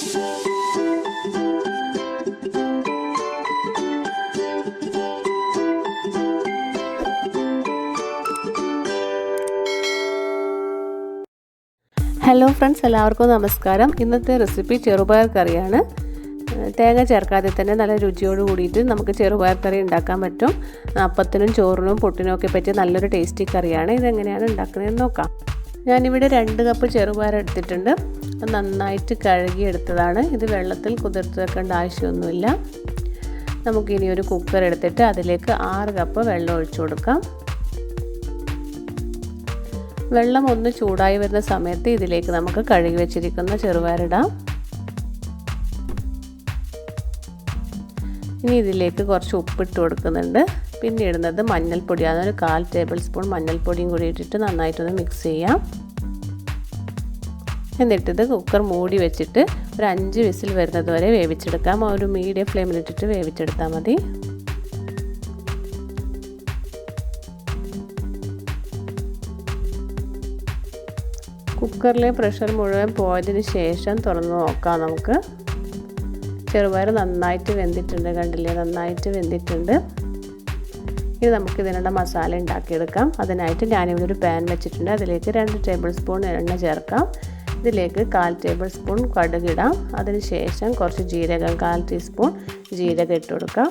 Hello friends, എല്ലാവർക്കും നമസ്കാരം. ഇന്നത്തെ റെസിപ്പി ചെറുപയർ കറിയാണ്. തേങ്ങ ചേർക്കാതെ തന്നെ നല്ല രുചിയോട് കൂടിയിട്ട് നമുക്ക് ചെറുപയർ കറി ഉണ്ടാക്കാൻ പറ്റും. അപ്പത്തിനും ചോറിനും പുട്ടിനും ഒക്കെ പറ്റിയ നല്ലൊരു ടേസ്റ്റി കറിയാണ്. ഇതെങ്ങനെയാണ് ഉണ്ടാക്കുന്നതെന്ന് നോക്കാം. ഞാനിവിടെ 2 കപ്പ് ചെറുപയർ എടുത്തിട്ടുണ്ട്. നന്നായിട്ട് കഴുകിയെടുത്തതാണ്. ഇത് വെള്ളത്തിൽ കുതിർത്ത് വെക്കേണ്ട ആവശ്യമൊന്നുമില്ല. നമുക്കിനി ഒരു കുക്കർ എടുത്തിട്ട് അതിലേക്ക് 6 കപ്പ് വെള്ളം ഒഴിച്ചു കൊടുക്കാം. വെള്ളം ഒന്ന് ചൂടായി വരുന്ന സമയത്ത് ഇതിലേക്ക് നമുക്ക് കഴുകി വെച്ചിരിക്കുന്ന ചെറുപയർ ഇടാം. ഇനി ഇതിലേക്ക് കുറച്ച് ഉപ്പിട്ട് കൊടുക്കുന്നുണ്ട്. പിന്നെ ഇടുന്നത് മഞ്ഞൾപ്പൊടിയാണ്. ഒരു 1/4 ടേബിൾ സ്പൂൺ മഞ്ഞൾപ്പൊടിയും കൂടി ഇട്ടിട്ട് നന്നായിട്ടൊന്ന് മിക്സ് ചെയ്യാം. എന്നിട്ടിത് കുക്കർ മൂടി വെച്ചിട്ട് ഒരു 5 വിസിൽ വരുന്നത് വരെ വേവിച്ചെടുക്കാം. ഒരു മീഡിയം ഫ്ലെയിമിലിട്ടിട്ട് വേവിച്ചെടുത്താൽ മതി. കുക്കറിലെ പ്രഷർ മുഴുവൻ പോയതിന് ശേഷം തുറന്ന് നോക്കാം. നമുക്ക് ചെറുപയർ നന്നായിട്ട് വെന്തിട്ടുണ്ട്. കണ്ടില്ലേ, നന്നായിട്ട് വെന്തിട്ടുണ്ട്. ഇത് നമുക്ക് ഇതിനുള്ള മസാല ഉണ്ടാക്കിയെടുക്കാം. അതിനായിട്ട് ഞാനിവിടെ ഒരു പാൻ വെച്ചിട്ടുണ്ട്. അതിലേക്ക് 2 ടേബിൾ സ്പൂൺ എണ്ണ ചേർക്കാം. ഇതിലേക്ക് 1/4 ടേബിൾ സ്പൂൺ കടുക് ഇടാം. അതിനുശേഷം കുറച്ച് ജീരകം, 1/4 ടീസ്പൂൺ ജീരകം ഇട്ട് കൊടുക്കാം.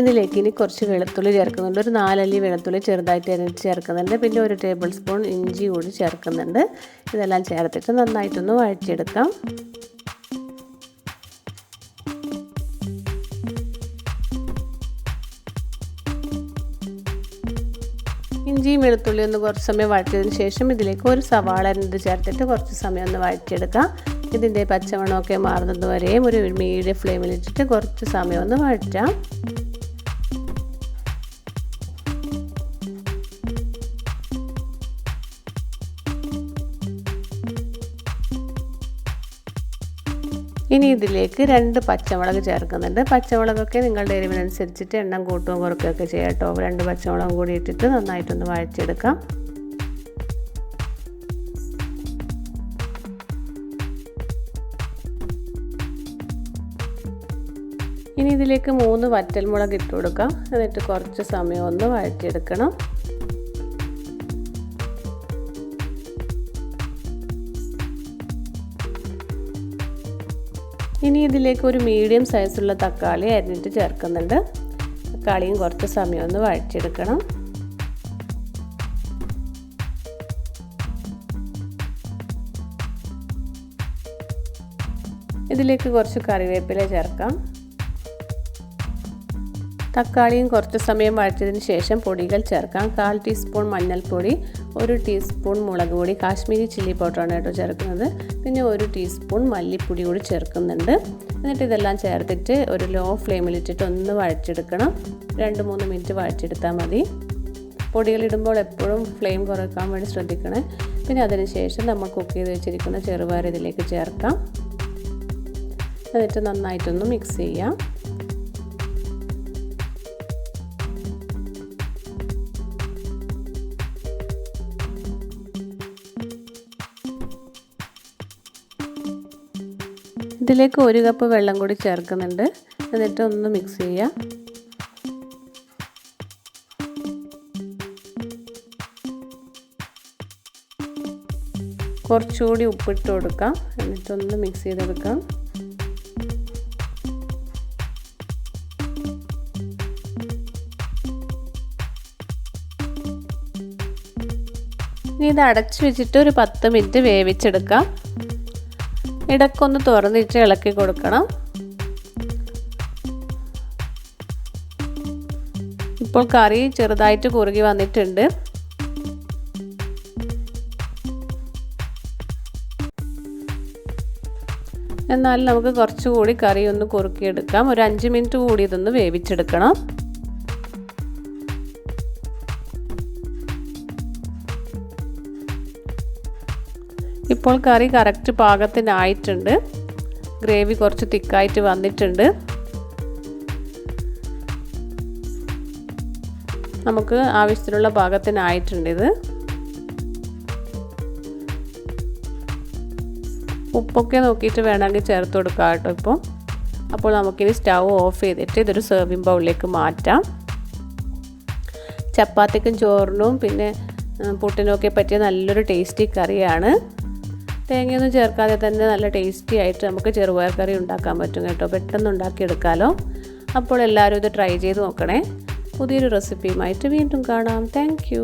ഇതിലേക്ക് ഇനി കുറച്ച് വെളുത്തുള്ളി ചേർക്കുന്നുണ്ട്. ഒരു 4 അല്ലി വെളുത്തുള്ളി ചെറുതായിട്ട് അരിഞ്ഞിട്ട് ചേർക്കുന്നുണ്ട്. പിന്നെ 1 ടേബിൾ സ്പൂൺ ഇഞ്ചി കൂടി ചേർക്കുന്നുണ്ട്. ഇതെല്ലാം ചേർത്തിട്ട് നന്നായിട്ടൊന്ന് വഴറ്റിയെടുക്കാം. ഇഞ്ചിയും വെളുത്തുള്ളി ഒന്ന് കുറച്ച് സമയം വഴറ്റിയതിന് ശേഷം ഇതിലേക്ക് ഒരു സവാള അരിഞ്ഞത് ചേർത്തിട്ട് കുറച്ച് സമയം ഒന്ന് വഴറ്റിയെടുക്കാം. ഇതിൻ്റെ പച്ചമണമൊക്കെ മാറുന്നത് വരെയും ഒരു മീഡിയം ഫ്ലെയിമിലിട്ടിട്ട് കുറച്ച് സമയം ഒന്ന് വഴറ്റാം. ഇനി ഇതിലേക്ക് 2 പച്ചമുളക് ചേർക്കുന്നുണ്ട്. പച്ചമുളകൊക്കെ നിങ്ങളുടെ എരിവിനനുസരിച്ചിട്ട് എണ്ണം കൂട്ടുകയും കുറയ്ക്കുകയൊക്കെ ചെയ്യാം കേട്ടോ. 2 പച്ചമുളകും കൂടി ഇട്ടിട്ട് നന്നായിട്ടൊന്ന് വഴറ്റിയെടുക്കാം. ഇനി ഇതിലേക്ക് 3 വറ്റൽമുളക് ഇട്ട് കൊടുക്കാം. എന്നിട്ട് കുറച്ച് സമയം ഒന്ന് വഴറ്റിയെടുക്കണം. ഇനി ഇതിലേക്ക് ഒരു മീഡിയം സൈസുള്ള തക്കാളി അരിഞ്ഞിട്ട് ചേർക്കുന്നുണ്ട്. തക്കാളിയും കുറച്ച് സമയം ഒന്ന് വഴറ്റിയെടുക്കണം. ഇതിലേക്ക് കുറച്ച് കറിവേപ്പില ചേർക്കാം. തക്കാളിയും കുറച്ച് സമയം വഴറ്റിയതിന് ശേഷം പൊടികൾ ചേർക്കാം. 1/4 ടീസ്പൂൺ മഞ്ഞൾപ്പൊടി, 1 ടീസ്പൂൺ മുളക് പൊടി, കാശ്മീരി ചില്ലി പൗഡറാണ് കേട്ടോ ചേർക്കുന്നത്. പിന്നെ 1 ടീസ്പൂൺ മല്ലിപ്പൊടി കൂടി ചേർക്കുന്നുണ്ട്. എന്നിട്ട് ഇതെല്ലാം ചേർത്തിട്ട് ഒരു ലോ ഫ്ലെയിമിലിട്ടിട്ട് ഒന്ന് വഴറ്റിയെടുക്കണം. 2-3 മിനിറ്റ് വഴറ്റിയെടുത്താൽ മതി. പൊടികളിടുമ്പോൾ എപ്പോഴും ഫ്ലെയിം കുറയ്ക്കാൻ വേണ്ടി ശ്രദ്ധിക്കണേ. പിന്നെ അതിനുശേഷം നമ്മൾ കുക്ക് ചെയ്ത് വെച്ചിരിക്കുന്ന ചെറുപയർ ഇതിലേക്ക് ചേർക്കാം. എന്നിട്ട് നന്നായിട്ടൊന്ന് മിക്സ് ചെയ്യാം. ഇതിലേക്ക് 1 കപ്പ് വെള്ളം കൂടി ചേർക്കുന്നുണ്ട്. എന്നിട്ട് ഒന്ന് മിക്സ് ചെയ്യാം. കുറച്ചുകൂടി ഉപ്പിട്ട് കൊടുക്കാം. എന്നിട്ടൊന്ന് മിക്സ് ചെയ്തെടുക്കാം. ഇനി ഇത് അടച്ചു വെച്ചിട്ട് ഒരു 10 മിനിറ്റ് വേവിച്ചെടുക്കാം. ഇടയ്ക്കൊന്ന് തുറന്നിട്ട് ഇളക്കി കൊടുക്കണം. ഇപ്പോൾ കറി ചെറുതായിട്ട് കുറുകി വന്നിട്ടുണ്ട്. എന്നാൽ നമുക്ക് കുറച്ചുകൂടി കറി ഒന്ന് കുറുക്കിയെടുക്കാം. ഒരു 5 മിനിറ്റ് കൂടി ഇതൊന്ന് വേവിച്ചെടുക്കണം. ഇപ്പോൾ കറി കറക്റ്റ് പാകത്തിനായിട്ടുണ്ട്. ഗ്രേവി കുറച്ച് തിക്കായിട്ട് വന്നിട്ടുണ്ട്. നമുക്ക് ആവശ്യത്തിനുള്ള പാകത്തിനായിട്ടുണ്ട് ഇത്. ഉപ്പൊക്കെ നോക്കിയിട്ട് വേണമെങ്കിൽ ചേർത്ത് കൊടുക്കാം കേട്ടോ ഇപ്പോൾ. അപ്പോൾ നമുക്കിനി സ്റ്റൗ ഓഫ് ചെയ്തിട്ട് ഇതൊരു സെർവിങ് ബൗളിലേക്ക് മാറ്റാം. ചപ്പാത്തിക്കും ചോറിനും പിന്നെ പുട്ടിനൊക്കെ പറ്റിയ നല്ലൊരു ടേസ്റ്റി കറിയാണ്. തേങ്ങയൊന്നും ചേർക്കാതെ തന്നെ നല്ല ടേസ്റ്റി ആയിട്ട് നമുക്ക് ചെറുപയർ കറി ഉണ്ടാക്കാൻ പറ്റും കേട്ടോ. പെട്ടെന്ന് ഉണ്ടാക്കിയെടുക്കാമല്ലോ. അപ്പോൾ എല്ലാവരും ഇത് ട്രൈ ചെയ്ത് നോക്കണേ. പുതിയൊരു റെസിപ്പിയുമായിട്ട് വീണ്ടും കാണാം. Thank you.